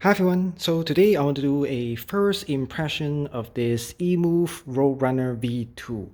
Hi everyone, so today I want to do a first impression of this Emove Roadrunner V2.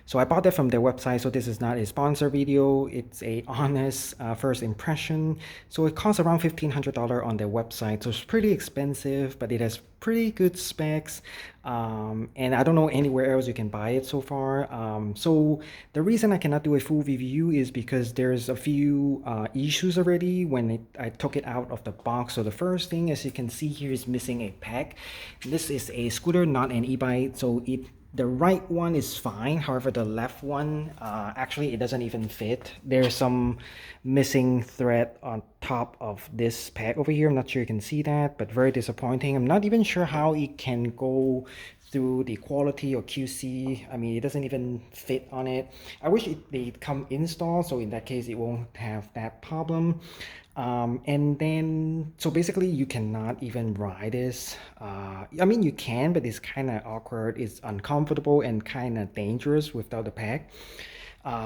So I bought that from their website, so this is not a sponsor video, it's a honest first impression. So it costs around $1,500 on their website, so it's pretty expensive, but it has pretty good specs. And I don't know anywhere else you can buy it so far. So the reason I cannot do a full review is because there's a few issues already when I took it out of the box. So the first thing, as you can see here, is missing a pack. This is a scooter, not an e-bike, so the right one is fine. However, the left one, actually, it doesn't even fit. There's some missing thread on top of this pack over here. I'm not sure you can see that, but very disappointing. I'm not even sure how it can go through the quality or QC. I mean, it doesn't even fit on it. I wish they'd come installed, so in that case, it won't have that problem. And then, so basically you cannot even ride this. I mean, you can, but it's kind of awkward. It's uncomfortable and kind of dangerous without the pack.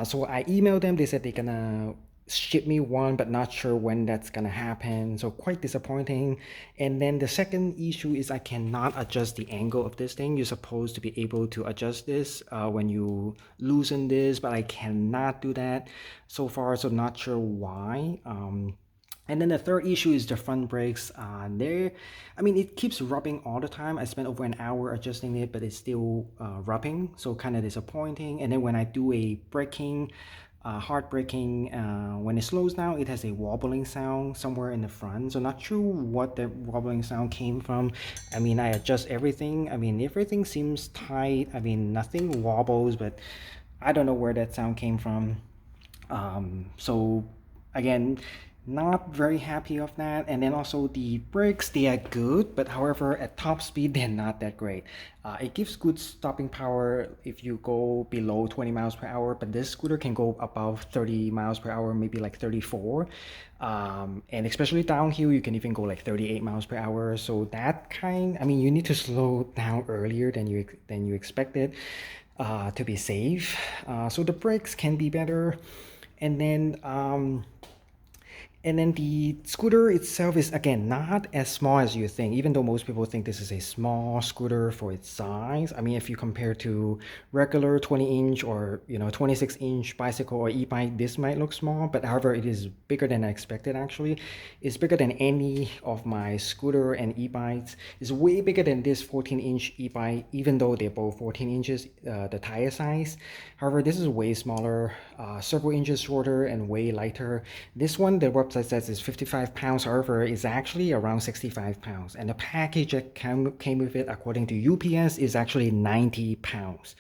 So I emailed them. They said they're gonna ship me one, but not sure when that's gonna happen. So quite disappointing. And then the second issue is I cannot adjust the angle of this thing. You're supposed to be able to adjust this when you loosen this, but I cannot do that so far. So not sure why. And then the third issue is the front brakes. I mean, it keeps rubbing all the time. I spent over an hour adjusting it, but it's still rubbing, so kind of disappointing. And then when I do a braking, hard braking, when it slows down, it has a wobbling sound somewhere in the front. So not sure what the wobbling sound came from. I mean, I adjust everything. I mean, everything seems tight. I mean, nothing wobbles, but I don't know where that sound came from. So again, not very happy of that. And then also the brakes, they are good, but however at top speed they're not that great. It gives good stopping power if you go below 20 miles per hour, but this scooter can go above 30 miles per hour, maybe like 34. And especially downhill you can even go like 38 miles per hour. So that kind, I mean, you need to slow down earlier than you expected to be safe. So the brakes can be better. And then the scooter itself is again not as small as you think, even though most people think this is a small scooter for its size. I mean, if you compare to regular 20-inch or 26-inch bicycle or e-bike, this might look small, but however, it is bigger than I expected actually. It's bigger than any of my scooter and e-bikes. It's way bigger than this 14-inch e-bike, even though they're both 14 inches, the tire size. However, this is way smaller, several inches shorter and way lighter. This one, the website says is 55 pounds, however, is actually around 65 pounds. And the package that came with it, according to UPS, is actually 90 pounds.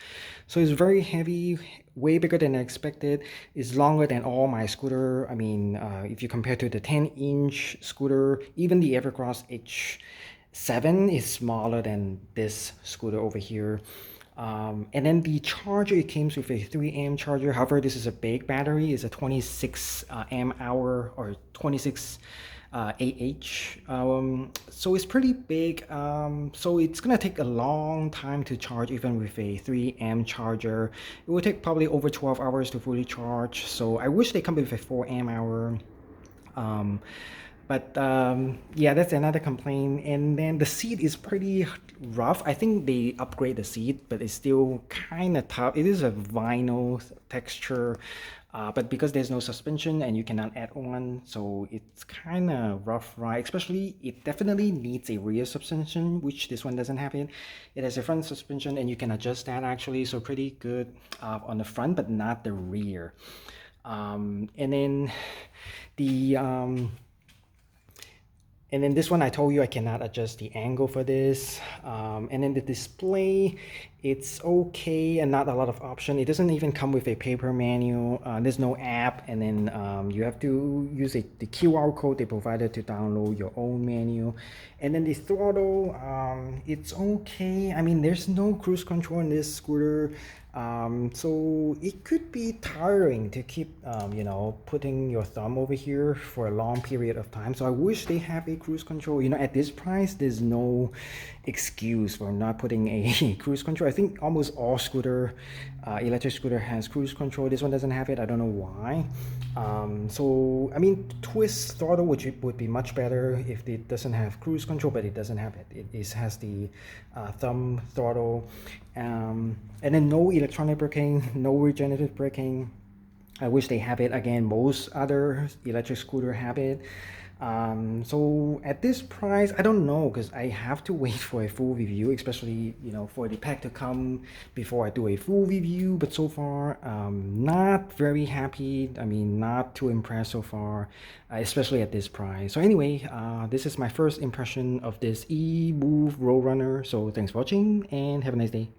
So it's very heavy, way bigger than I expected. It's longer than all my scooter. I mean, if you compare to the 10-inch scooter, even the Evercross H7 is smaller than this scooter over here. And then the charger, it comes with a 3 amp charger. However, this is a big battery. It's a 26 amp hour or 26 AH. So it's pretty big. So it's gonna take a long time to charge even with a 3 amp charger. It will take probably over 12 hours to fully charge. So I wish they come with a 4 amp hour. But yeah, that's another complaint. And then the seat is pretty rough. I think they upgrade the seat, but it's still kind of tough. It is a vinyl texture, but because there's no suspension and you cannot add one, so it's kind of rough ride. Especially, it definitely needs a rear suspension, which this one doesn't have it. It has a front suspension and you can adjust that actually, so pretty good on the front, but not the rear. And then the and then this one, I told you I cannot adjust the angle for this. And then the display, it's okay and not a lot of option. It doesn't even come with a paper manual. There's no app. And then you have to use the QR code they provided to download your own menu. And then the throttle, it's okay. I mean, there's no cruise control in this scooter. So it could be tiring to keep, putting your thumb over here for a long period of time. So I wish they have a cruise control. At this price, there's no excuse for not putting a cruise control. I think almost all electric scooter has cruise control. This one doesn't have it. I don't know why. So I mean, twist throttle would be much better if it doesn't have cruise control, but it doesn't have it. It has the thumb throttle, and then no electronic braking, no regenerative braking. I wish they have it. Again, most other electric scooter have it. So at this price, I don't know because I have to wait for a full review, especially for the pack to come before I do a full review. But so far, not very happy. I mean, not too impressed so far, especially at this price. So anyway, this is my first impression of this Emove Roadrunner. So thanks for watching and have a nice day.